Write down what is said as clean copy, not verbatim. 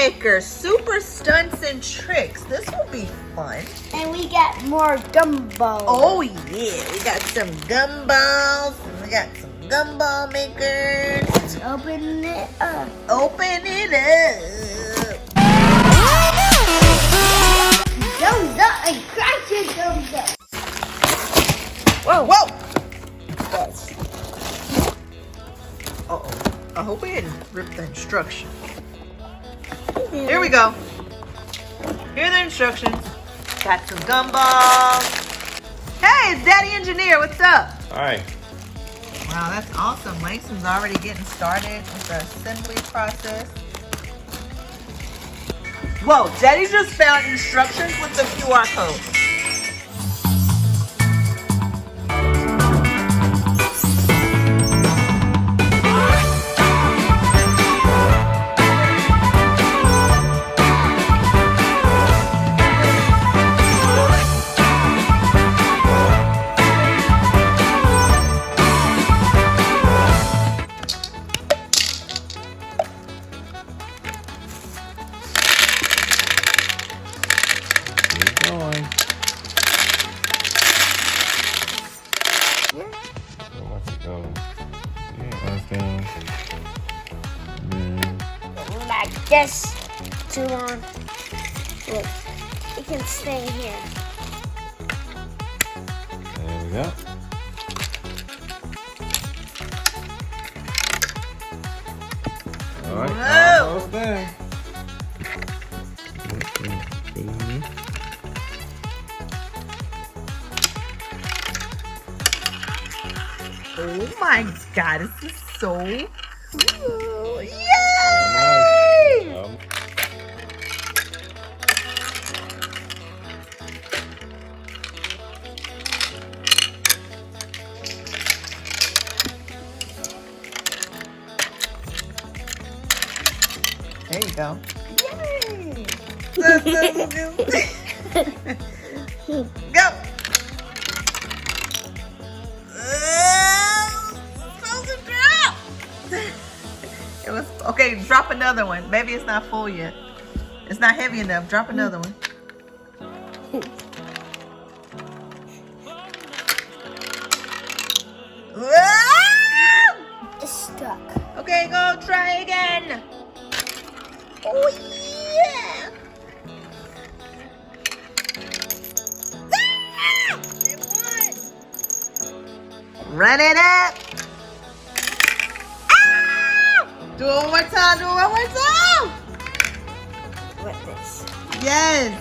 maker, super stunts and tricks. This will be fun. And we got more gumballs. Oh yeah, we got some gumballs. We got some gumball makers. Let's open it up. Open it up. Thumbs up and crack your thumbs up. Whoa, whoa. Yes. Uh-oh. I hope we didn't rip the instructions. Here we go. Here are the instructions. Got some gumballs. Hey, it's Daddy Engineer. What's up? Hi. Wow, that's awesome. Langston's already getting started with the assembly process. Whoa, Daddy just found instructions with the QR code. Like this. Too long. Look, it can stay here. There we go. All right. Whoa. Almost there. Oh my God, this is so cool. Yay! There you go. Yay! Go! It was okay. Drop another one. Maybe it's not full yet. It's not heavy enough. Drop another one. It's stuck. Okay, go try again. Oh yeah! It won. Run it up. Do it one more time. Do it one more time. With this. Yes.